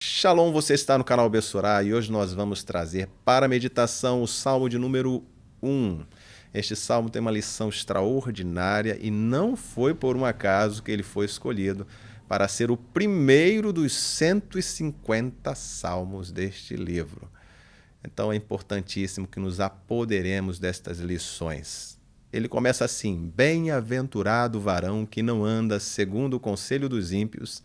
Shalom, você está no canal Bessorá e hoje nós vamos trazer para a meditação o Salmo de número 1. Este salmo tem uma lição extraordinária e não foi por um acaso que ele foi escolhido para ser o primeiro dos 150 salmos deste livro. Então é importantíssimo que nos apoderemos destas lições. Ele começa assim: Bem-aventurado o varão que não anda segundo o conselho dos ímpios,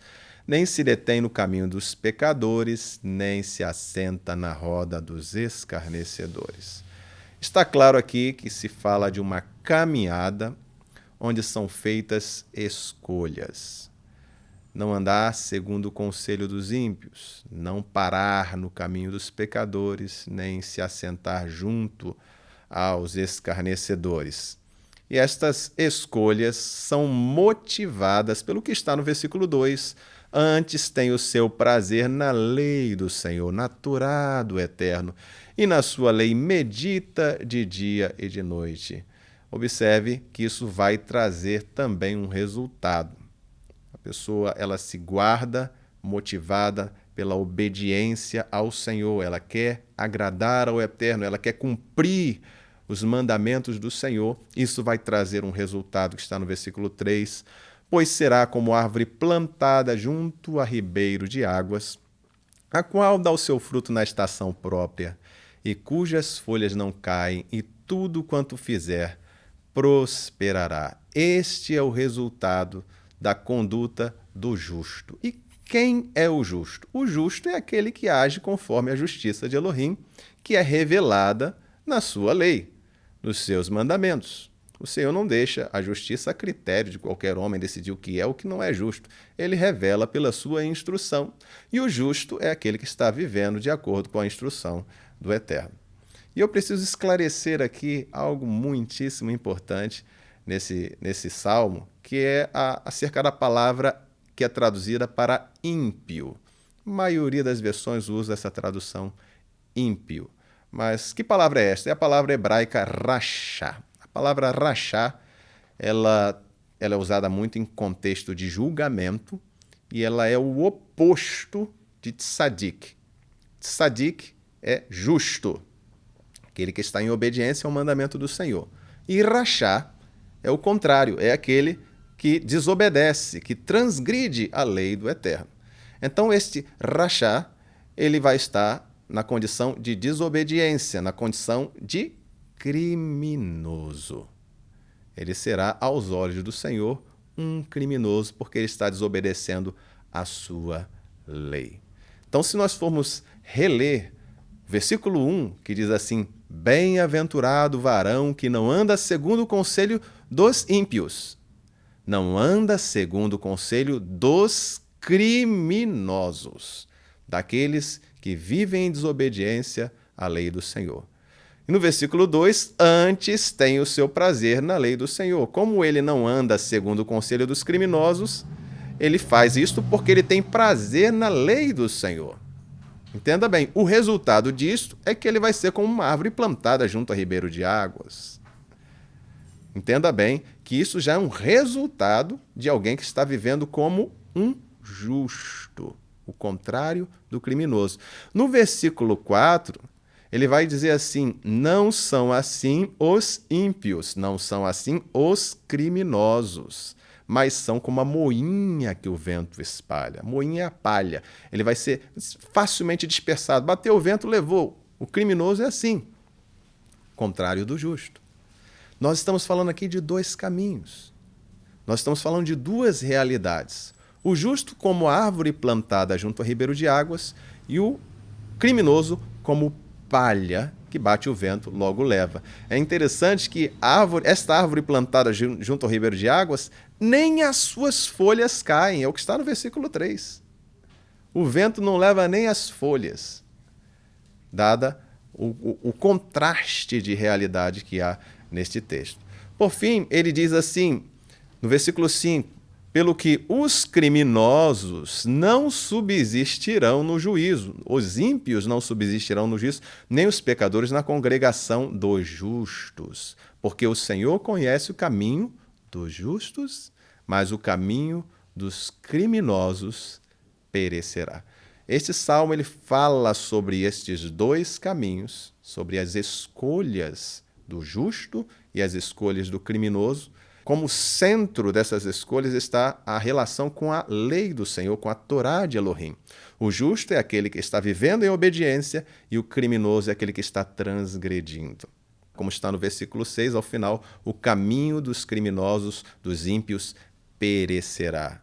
nem se detém no caminho dos pecadores, nem se assenta na roda dos escarnecedores. Está claro aqui que se fala de uma caminhada onde são feitas escolhas. Não andar segundo o conselho dos ímpios, não parar no caminho dos pecadores, nem se assentar junto aos escarnecedores. E estas escolhas são motivadas pelo que está no versículo 2. Antes tem o seu prazer na lei do Senhor, na Torá do Eterno, e na sua lei medita de dia e de noite. Observe que isso vai trazer também um resultado. A pessoa, ela se guarda motivada pela obediência ao Senhor. Ela quer agradar ao Eterno, ela quer cumprir os mandamentos do Senhor. Isso vai trazer um resultado que está no versículo 3. Pois será como árvore plantada junto a ribeiro de águas, a qual dá o seu fruto na estação própria, e cujas folhas não caem, e tudo quanto fizer prosperará. Este é o resultado da conduta do justo. E quem é o justo? O justo é aquele que age conforme a justiça de Elohim, que é revelada na sua lei, nos seus mandamentos. O Senhor não deixa a justiça a critério de qualquer homem decidir o que é ou o que não é justo. Ele revela pela sua instrução. E o justo é aquele que está vivendo de acordo com a instrução do Eterno. E eu preciso esclarecer aqui algo muitíssimo importante nesse salmo, que é acerca da palavra que é traduzida para ímpio. A maioria das versões usa essa tradução ímpio. Mas que palavra é esta? É a palavra hebraica rachá. A palavra rachá, ela é usada muito em contexto de julgamento e ela é o oposto de tzadik. Tzadik é justo, aquele que está em obediência ao mandamento do Senhor. E rachá é o contrário, é aquele que desobedece, que transgride a lei do Eterno. Então este rachá, ele vai estar na condição de desobediência, na condição de criminoso. Ele será, aos olhos do Senhor, um criminoso, porque ele está desobedecendo a sua lei. Então, se nós formos reler o versículo 1, que diz assim: Bem-aventurado o varão que não anda segundo o conselho dos ímpios, não anda segundo o conselho dos criminosos, daqueles que vivem em desobediência à lei do Senhor. E no versículo 2, antes tem o seu prazer na lei do Senhor. Como ele não anda segundo o conselho dos criminosos, ele faz isto porque ele tem prazer na lei do Senhor. Entenda bem, o resultado disto é que ele vai ser como uma árvore plantada junto a ribeiro de águas. Entenda bem que isso já é um resultado de alguém que está vivendo como um justo, o contrário do criminoso. No versículo 4, ele vai dizer assim: não são assim os ímpios, não são assim os criminosos, mas são como a moinha que o vento espalha. A moinha é a palha. Ele vai ser facilmente dispersado. Bateu o vento, levou. O criminoso é assim, contrário do justo. Nós estamos falando aqui de dois caminhos. Nós estamos falando de duas realidades. O justo como árvore plantada junto a ribeiro de águas e o criminoso como palha que bate o vento, logo leva. É interessante que esta árvore plantada junto ao ribeiro de águas, nem as suas folhas caem. É o que está no versículo 3. O vento não leva nem as folhas, dada o contraste de realidade que há neste texto. Por fim, ele diz assim, no versículo 5, pelo que os criminosos não subsistirão no juízo, os ímpios não subsistirão no juízo, nem os pecadores na congregação dos justos, porque o Senhor conhece o caminho dos justos, mas o caminho dos criminosos perecerá. Este salmo ele fala sobre estes dois caminhos, sobre as escolhas do justo e as escolhas do criminoso. Como centro dessas escolhas está a relação com a lei do Senhor, com a Torá de Elohim. O justo é aquele que está vivendo em obediência e o criminoso é aquele que está transgredindo. Como está no versículo 6, ao final, o caminho dos criminosos, dos ímpios, perecerá.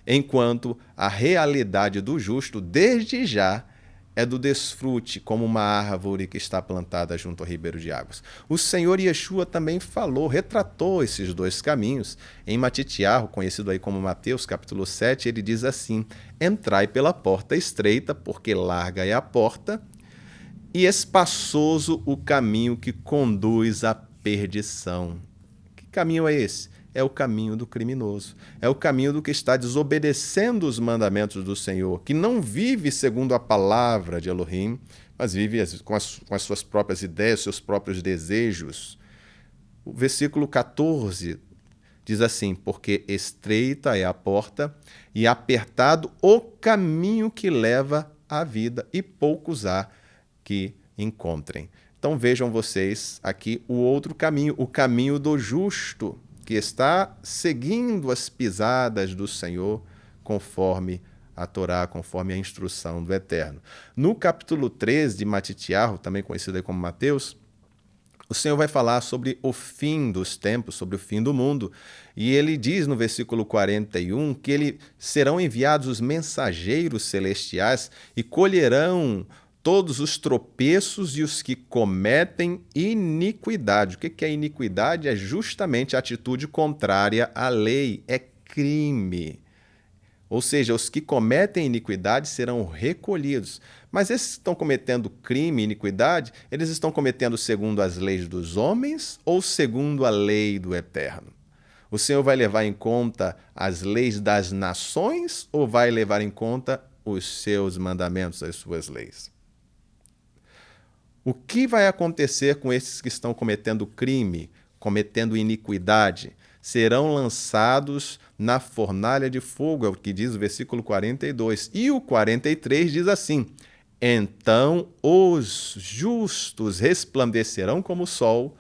Enquanto a realidade do justo, desde já, é do desfrute, como uma árvore que está plantada junto ao ribeiro de águas. O Senhor Yeshua também falou, retratou esses dois caminhos. Em Matitiarro, conhecido aí como Mateus, capítulo 7, ele diz assim: entrai pela porta estreita, porque larga é a porta, e espaçoso o caminho que conduz à perdição. Que caminho é esse? É o caminho do criminoso. É o caminho do que está desobedecendo os mandamentos do Senhor, que não vive segundo a palavra de Elohim, mas vive com as suas próprias ideias, seus próprios desejos. O versículo 14 diz assim: porque estreita é a porta e apertado o caminho que leva à vida, e poucos há que encontrem. Então vejam vocês aqui o outro caminho, o caminho do justo, que está seguindo as pisadas do Senhor conforme a Torá, conforme a instrução do Eterno. No capítulo 13 de Matitiarro, também conhecido como Mateus, o Senhor vai falar sobre o fim dos tempos, sobre o fim do mundo. E ele diz no versículo 41 que serão enviados os mensageiros celestiais e colherão todos os tropeços e os que cometem iniquidade. O que é iniquidade? É justamente a atitude contrária à lei, é crime. Ou seja, os que cometem iniquidade serão recolhidos. Mas esses que estão cometendo crime e iniquidade, eles estão cometendo segundo as leis dos homens ou segundo a lei do Eterno? O Senhor vai levar em conta as leis das nações ou vai levar em conta os seus mandamentos, as suas leis? O que vai acontecer com esses que estão cometendo crime, cometendo iniquidade? Serão lançados na fornalha de fogo, é o que diz o versículo 42. E o 43 diz assim: então os justos resplandecerão como o sol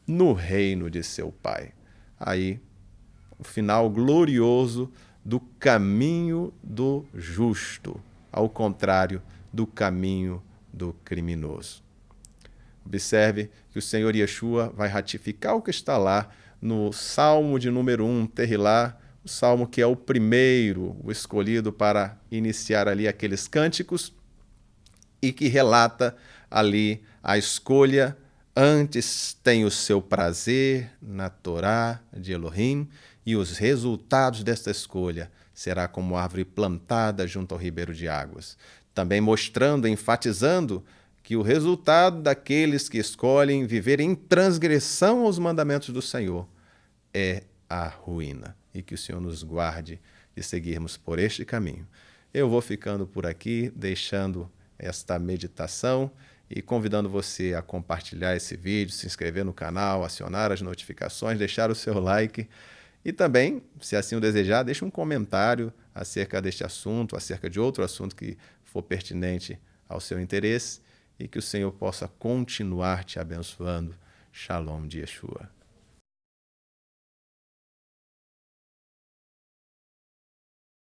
no reino de seu Pai. Aí, o final glorioso do caminho do justo, ao contrário do caminho do criminoso. Observe que o Senhor Yeshua vai ratificar o que está lá no Salmo de número 1, Terrilá, o salmo que é o primeiro, o escolhido para iniciar ali aqueles cânticos, e que relata ali a escolha. Antes tem o seu prazer na Torá de Elohim, e os resultados desta escolha será como árvore plantada junto ao ribeiro de águas. Também mostrando, enfatizando que o resultado daqueles que escolhem viver em transgressão aos mandamentos do Senhor é a ruína. E que o Senhor nos guarde de seguirmos por este caminho. Eu vou ficando por aqui, deixando esta meditação e convidando você a compartilhar esse vídeo, se inscrever no canal, acionar as notificações, deixar o seu like e também, se assim o desejar, deixe um comentário acerca deste assunto, acerca de outro assunto que for pertinente ao seu interesse, e que o Senhor possa continuar te abençoando. Shalom de Yeshua.